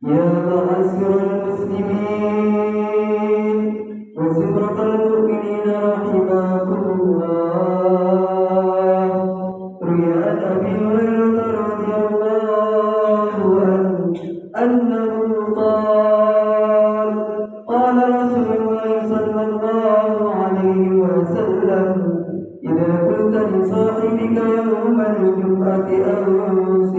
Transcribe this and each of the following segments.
يا معشر المسلمين وزمرة المؤمنين رحمكم الله. روي عن أبي هريرة رضي الله عنه أنه قال قال رسول الله صلى الله عليه وسلم: إذا قلت لصاحبك يوم الجمعة أنصت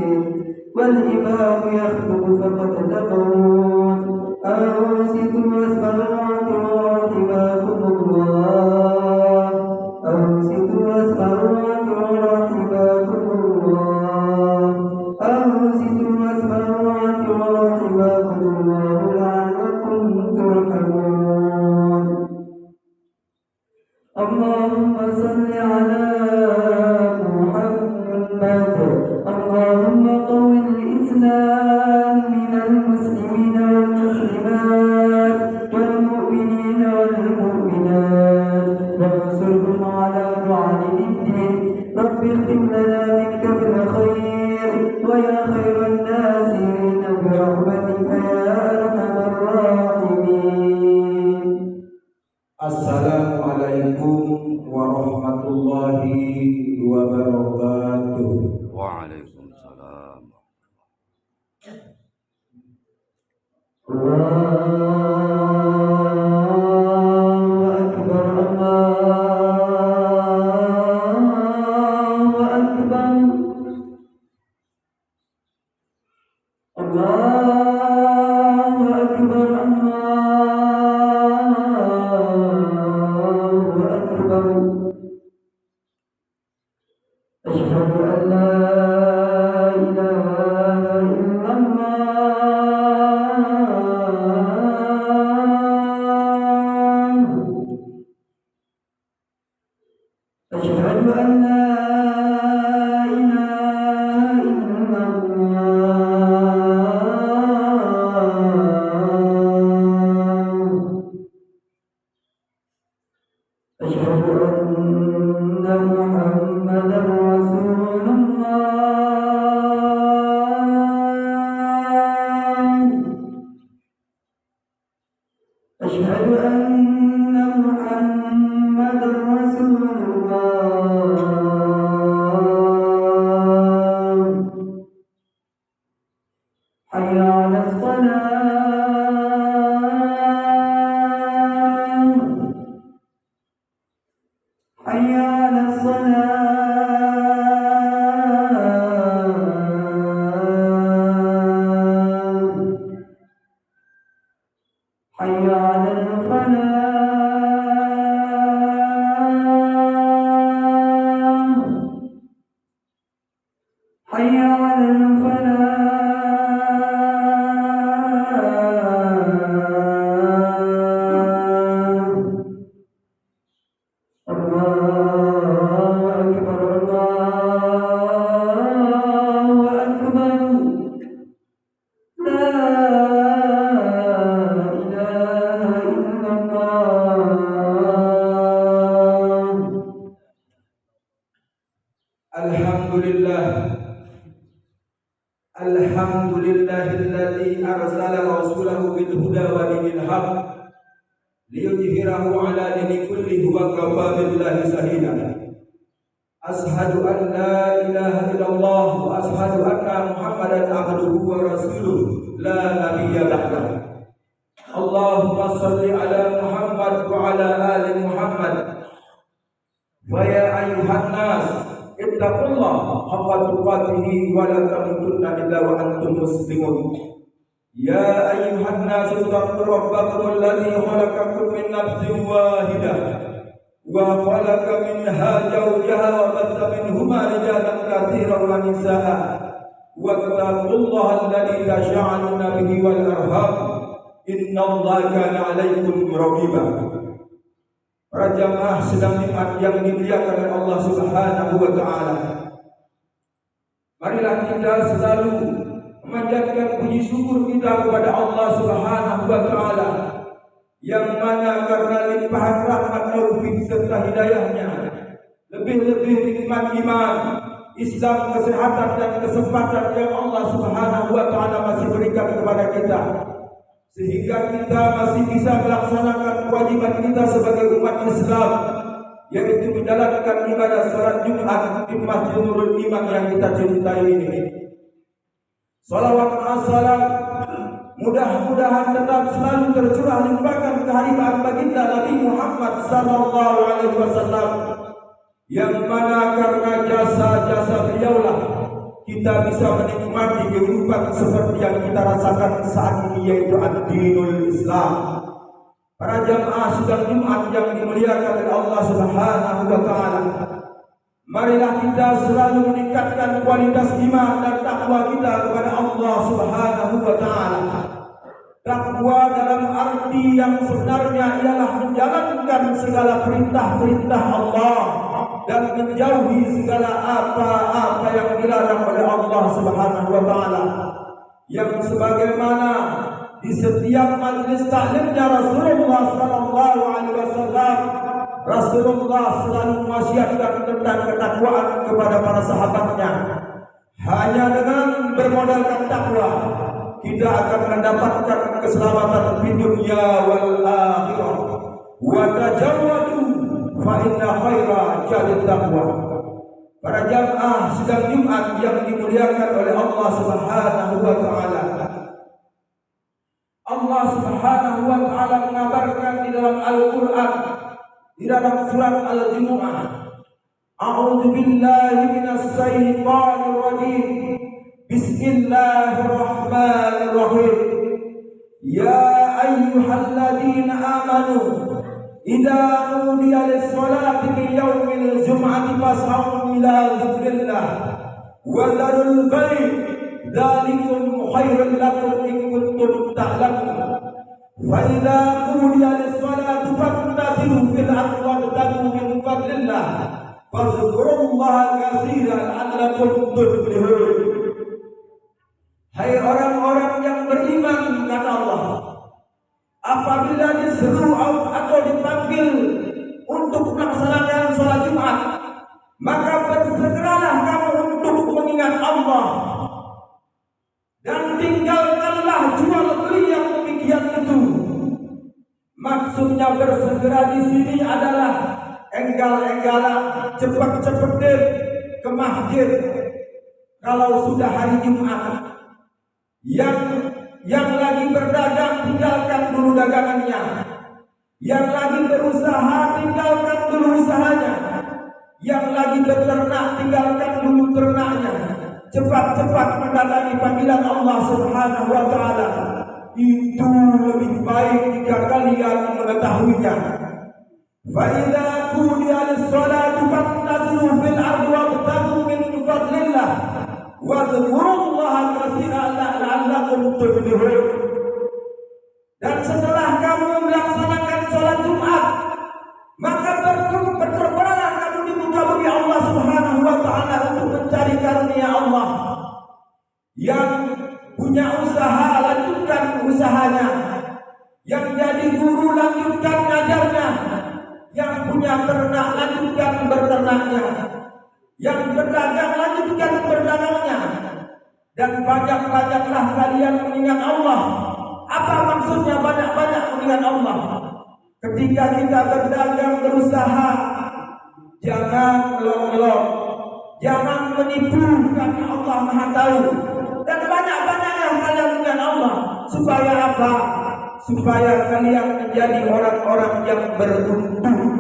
والإمام يخطب فقد تقول أنصتوا واسمعوا رحمكم الله. أنصتوا واسمعوا رحمكم الله. أنصتوا واسمعوا رحمكم الله لعلكم ترحمون. اللهم صل على محمد. اللهم قو الإسلام من المسلمين والمسلمات والمؤمنين والمؤمنات وانصرهم على معالم الدين. رب اختم لنا منك بالخير ويا خير الناصرين برحمتك يا أرحم الراحمين. Assalamualaikum warahmatullahi wabarakatuh. Waalaikumsalam. Allahu Akbar, Allahu Akbar, Allahu Akbar, Allahu Akbar. Asyhadu an la ilaha illallah. Asyhadu an la ilaha illallah. Asyhadu anna Muhammadan Rasulullah. Asyhadu anna Muhammadan Rasulullah. Hayya 'alas salah. Hayya 'alas salah. Hayya 'alal falah. Hayya 'alal falah. Allahu Akbar, Allahu Akbar. La ilaha illallah. Alhamdulillah. Alhamdulillahilladzi arsala rasulahu bil huda wa dinil haq liyudhhirahu ala dini kulli huwa kafa billahi shahida. Ashhadu an la ilaha illallah wa ashhadu anna Muhammadan abduhu wa rasuluh la nabiyya ba'dah. Allahumma salli ala Muhammad wa ala ali Muhammad. Wa ya ayyuhan nas ittaqullaha haqqa tuqatih wa la tamutunna illa wa antum muslimun. Ya ayyuhan nas ittaqu rabbakum alladhi khalaqakum min nafsin wahidah wa khalaqa minha zawjaha wa batha minhuma rijalan katsiran wa nisaa'a wattaqullaha alladhi tasaaluna bihi wal arham innallaha kana 'alaykum raqiba. Para jamaah sedang nikmat yang dimuliakan oleh Allah Subhanahu wa taala. Marilah kita selalu memanjatkan puji syukur kita kepada Allah Subhanahu wa taala yang mana karena limpahan rahmat taufik serta hidayahnya, lebih-lebih nikmat iman, Islam, kesehatan dan kesempatan yang Allah Subhanahu wa taala masih berikan kepada kita, sehingga kita masih bisa melaksanakan kewajiban kita sebagai umat Islam, yaitu menjalankan ibadah salat Jumat di Masjidil Nurul Iman yang kita cintai ini. Salawat assalam mudah-mudahan tetap selalu tercurah limpahkan kehadiran baginda Nabi Muhammad sallallahu alaihi wasallam, yang mana karena jasa-jasa beliaulah kita bisa menikmati kehidupan seperti yang kita rasakan saat ini, yaitu ad-dinul Islam. Para jamaah sidang Jumat yang dimuliakan oleh Allah Subhanahu wa taala, marilah kita selalu meningkatkan kualitas iman dan takwa kita kepada Allah Subhanahu wa taala. Takwa dalam arti yang sebenarnya ialah menjalankan segala perintah-perintah Allah dan menjauhi segala apa-apa yang dilarang oleh Allah Subhanahu wa taala, yang sebagaimana di setiap majlis taklimnya Rasulullah sallallahu alaihi wasallam, Rasulullah selalu mewasiatkan tentang ketakwaan kepada para sahabatnya. Hanya dengan bermodalkan takwa kita akan mendapatkan keselamatan di dunia wal akhirah. Wa tajawwadu fa inna khaira jadid taqwa. Para jamaah sidang Jumat yang dimuliakan oleh Allah Subhanahu wa taala, Allah Subhanahu wa taala mengabarkan di dalam Al-Qur'an, di dalam surat Al-Jumu'ah, A'udzu billahi minasy syaithanir rajim. Bismillahirrahmanirrahim. Ya ayyuhalladzina amanu idza nudiya lis-salati min yaumil jum'ati fas'au ila dzikrillah wa dharul bay', dzalikum khairul lakum in kuntum ta'lamun. Fa idza nudiya lis-salati fantashiru fil ardi wabtaghu min fadlillah fadhkurullaha katsiran la'allakum tuflihun. Hai orang-orang yang beriman, kata Allah, apabila diseru atau dipanggil untuk melaksanakan sholat Jumat, maka bersegeralah kamu untuk mengingat Allah dan tinggalkanlah jual beli yang demikian itu. Maksudnya bersegera di sini adalah enggal-enggalan, cepat-cepatin ke masjid kalau sudah hari Jumat. Yang lagi berdagang, tinggalkan dulu dagangannya. Yang lagi berusaha, tinggalkan dulu usahanya. Yang lagi beternak, tinggalkan dulu ternaknya. Cepat-cepat mendatangi panggilan Allah Subhanahu wa taala. Itu lebih baik jika kalian mengetahuinya. Fa idza qudiya lis-salatu fantashiru fil ardi wabtaghu min fadlillah wadhkurullaha katsiran la'allakum tuflihun. Dan setelah kamu melaksanakan sholat Jumat, maka berterbangan kamu di muka bumi Allah Subhanahu wa taala untuk mencari karunia Allah. Yang punya usaha, lanjutkan usahanya. Yang jadi guru, lanjutkan ngajarnya. Yang punya ternak, lanjutkan bernaknya. Yang berdagang, lanjutkan berdagangnya. Dan banyak-banyaklah kalian mengingat Allah. Apa maksudnya banyak-banyak mengingat Allah? Ketika kita berdagang, berusaha, jangan melong-melong, jangan menipu, karena Allah Maha Tahu. Dan banyak-banyaknya kalian mengingat Allah. Supaya apa? Supaya kalian menjadi orang-orang yang beruntung.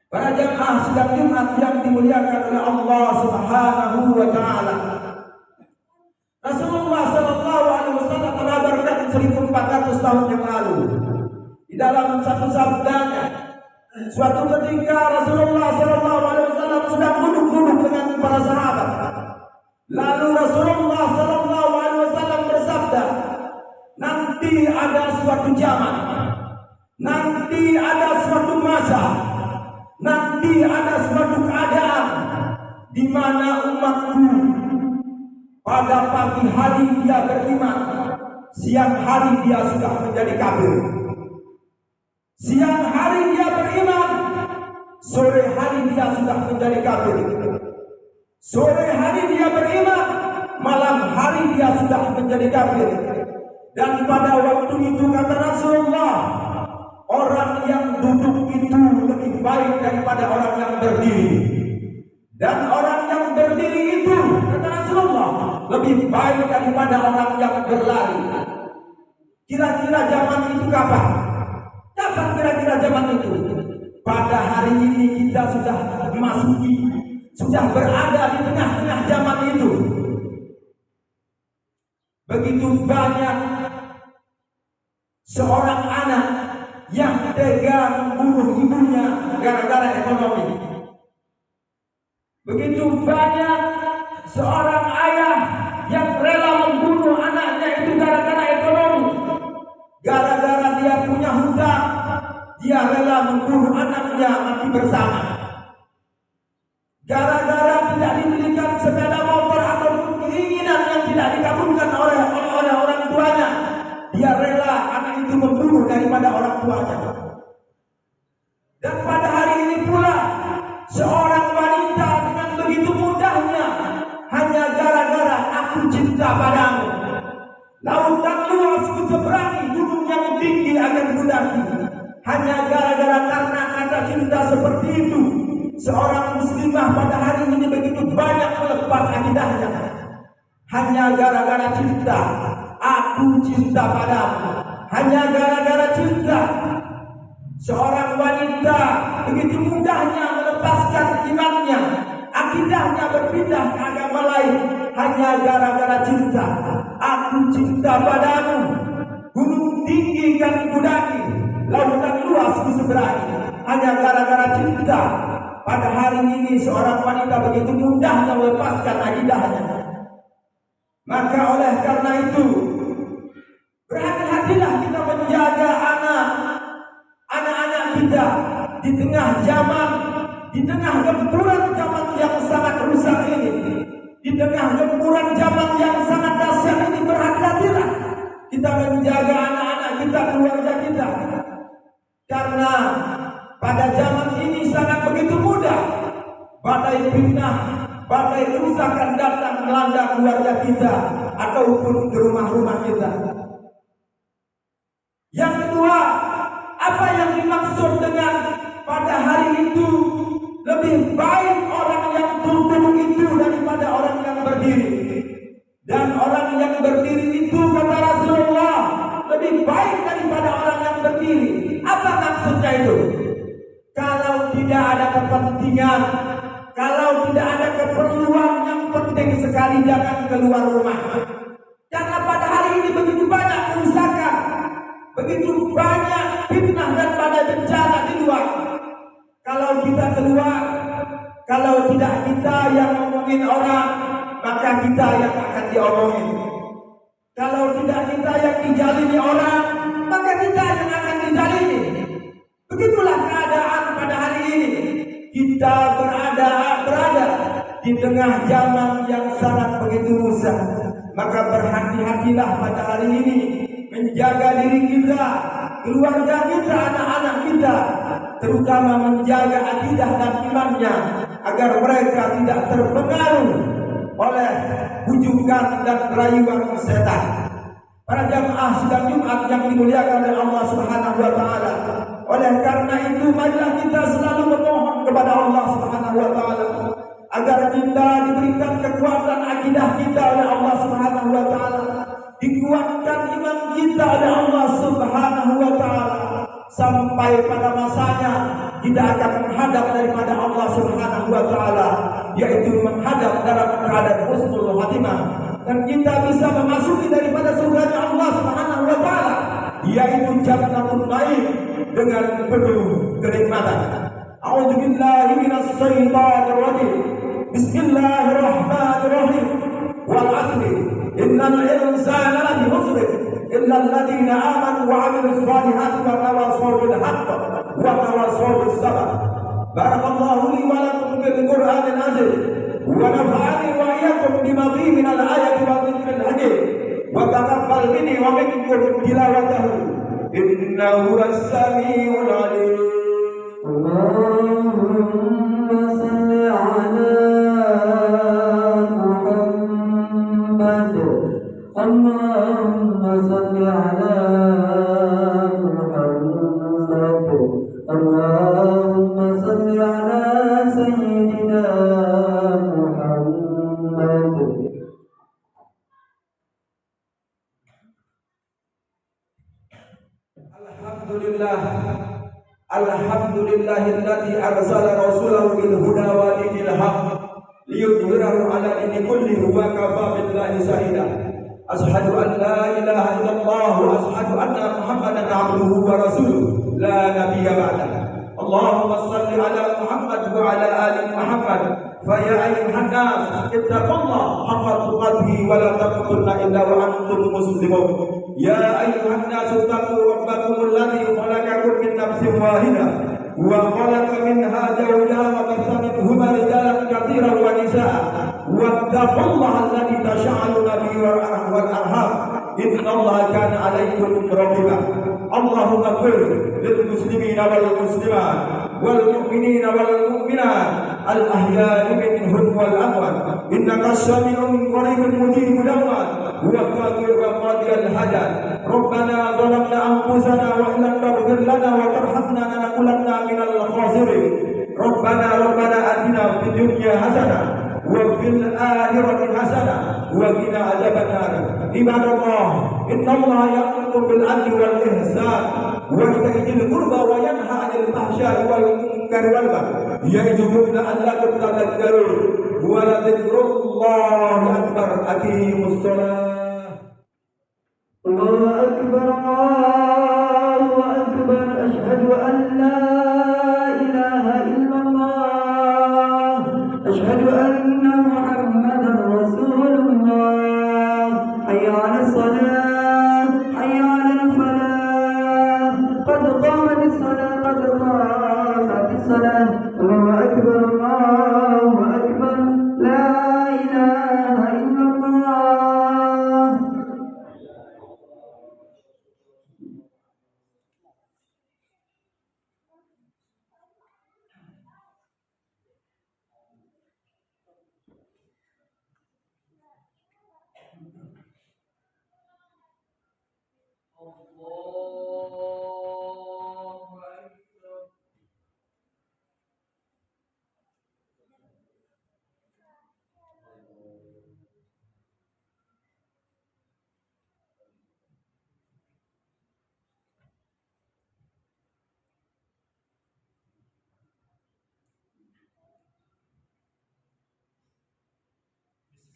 Para jamaah sidang Jumat yang dimuliakan oleh Allah Subhanahu wa taala, Rasulullah sallallahu alaihi wasallam mengabarkan 1400 tahun yang lalu di dalam satu sabdanya. Suatu ketika Rasulullah sallallahu alaihi wasallam sedang duduk-duduk dengan para sahabat. Lalu Rasulullah sallallahu alaihi wasallam bersabda, nanti ada suatu zaman, nanti ada suatu masa, nanti ada suatu keadaan di mana umatku pada pagi hari dia beriman, siang hari dia sudah menjadi kafir. Siang hari dia beriman, sore hari dia sudah menjadi kafir. Sore hari dia beriman, malam hari dia sudah menjadi kafir. Dan pada waktu itu kata Rasulullah, orang yang duduk itu lebih baik daripada orang yang berdiri. Dan orang yang berdiri itu kata Rasulullah lebih baik daripada orang yang berlari. Kira-kira zaman itu kapan? Kapan kira-kira zaman itu? Pada hari ini kita sudah berada di tengah-tengah zaman itu. Begitu banyak seorang anak yang tega membunuh ibunya gara-gara ekonomi. Begitu banyak seorang ayah yang rela membunuh anaknya itu gara-gara ekonomi. Gara-gara dia punya hutang, dia rela membunuh anaknya mati bersama. Gara-gara tidak dibelikan sepeda motor ataupun keinginan yang tidak dikabulkan oleh orang tuanya, dia rela anak itu membunuh daripada orang tuanya. Dan pada hari ini pula, seorang wanita dengan begitu mudahnya, hanya gara-gara aku cinta padamu, lautan luas ku seberangi, gunung yang tinggi akan kudaki. Hanya gara-gara karena kata cinta seperti itu, seorang muslimah pada hari ini begitu banyak melepas akidahnya. Hanya gara-gara cinta, aku cinta padamu. Hanya gara-gara cinta, seorang wanita begitu mudahnya melepaskan imannya, akidahnya berpindah ke agama lain. Hanya gara-gara cinta, aku cinta padamu. Gunung tinggi kan kudaki, lautan luas ku seberangi. Hanya gara-gara cinta, pada hari ini seorang wanita begitu mudahnya melepaskan akidahnya. Maka oleh karena itu, berhati-hatilah kita menjaga anak-anak kita di tengah zaman, di tengah gempuran zaman yang sangat rusak ini, di tengah gempuran zaman yang sangat dahsyat ini. Berhati-hatilah kita menjaga anak-anak kita, keluarga kita, karena pada zaman ini sangat begitu mudah badai fitnah, badai kerusakan datang melanda keluarga kita ataupun ke rumah-rumah kita. Yang kedua, apa yang dimaksud dengan pada hari itu lebih baik orang yang duduk itu daripada orang yang berdiri. Dan orang yang berdiri itu kata Rasulullah lebih baik daripada orang yang berdiri. Apa maksudnya itu? Kalau tidak ada kepentingan, kalau tidak ada keperluan yang penting sekali, jangan keluar rumah. Karena pada hari ini begitu banyak kerusakan, begitu banyak fitnah dan badai bencana di luar. Kalau kita keluar, kalau tidak kita yang ngomongin orang, maka kita yang akan diomongin. Kalau tidak kita yang dijalini orang, maka kita yang akan dijalini. Begitulah keadaan pada hari ini. Kita berada di tengah zaman yang sangat begitu rusak. Maka berhati-hatilah pada hari ini menjaga diri kita, keluarga kita, anak-anak kita, terutama menjaga akidah dan imannya, agar mereka tidak terpengaruh oleh bujukan dan rayuan setan. Para jamaah sidang Jumat yang dimuliakan oleh Allah Subhanahu wa taala. Oleh karena itu, marilah kita selalu memohon kepada Allah Subhanahu wa taala agar kita diberikan kekuatan akidah kita oleh Allah Subhanahu wa taala, dikuatkan iman kita oleh Allah Subhanahu wa taala, sampai pada masanya kita akan menghadap daripada Allah Subhanahu wa taala, yaitu menghadap dalam keadaan husnul khatimah, dan kita bisa memasuki daripada surga Allah Subhanahu wa taala, yaitu jannatul na'im, dengan penuh kenikmatan. A'udzubillahi minasyaitonir rajim. Bismillahirrahmanirrahim. Wal 'asri innal insana lafi khusr illa alladziina aamanu wa 'amilus shalihati wa tawassaw bil haqqi wa tawassaw bis sabr. Barakallahu li wa lakum bil Qur'anil 'azim wa nafa'ani wa iyyakum bima fihi minal ayati wa dhikril hakim wa taqabbal minni wa minkum tilawatahu innahu as-sami'ul 'alim. Allahumma salli ala اللهم صل على محمد. اللهم صل على سيدنا محمد. Alhamdulillahilladzi arsala rasulahu bil huda wa dinil haqq liyudhhirahu ala dini kullihi wa kafa billahi shahida. Ashhadu an la ilaha illallah wa ashhadu anna Muhammadan abduhu wa rasuluh la nabiyya ba'dah. Allahumma shalli ala Muhammad wa ala ali Muhammad. Fa ya ayyuhan nas ittaqullaha haqqa tuqatih wa la tamutunna illa wa antum muslimun. Ya ayyuhan nas ittaqu rabbakum alladzi khalaqakum min nafsin wahidah wa khalaqa minha zawjaha wa bassa minhuma rijalan katsiran wa nisaa wattaqullaha alladzi tasaaluna bihi wal arham innallaha kana 'alaykum raqiba. Allahumma ighfir lil muslimina wal muslimat wal mu'minina wal mu'minat al ahya'i minhum wal amwat innaka sami'un qaribun mujibud da'wat wa qadir wa qadiyal hajat. Rabbana zalamna anfusana wa illam taghfir lana wa tarhamna lanakunanna minal khasirin. Rabbana atina fid dunya hasanah wa fil akhirati hasanah wa qina adzabannar. Ibadallah, innallaha ya'muru bil 'adli wal ihsan wa ita'i dzil qurba wa yanha 'anil fahsya'i wal munkari wal baghi ya'idukum la'allakum tadhakkarun. Wa la dzikrullahi akbar. Aqimus shalah. الله أكبر الله أكبر أشهد أن لا إله إلا الله أشهد أن محمدا رسول الله حي على الصلاة حي على الفلاح قد قامت الصلاة قد قامت الصلاة. الله أكبر الله أكبر لا إله إلا الله.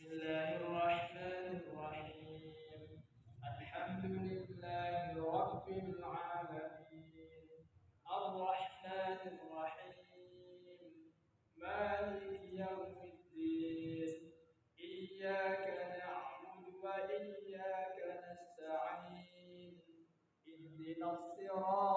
Bismillahirrahmanirrahim. Alhamdulillahi rabbil alamin. Ar-Rahmanir Rahim. Maliki yawmiddin. Iyyaka na'budu wa iyyaka nasta'in. Ihdinas siratal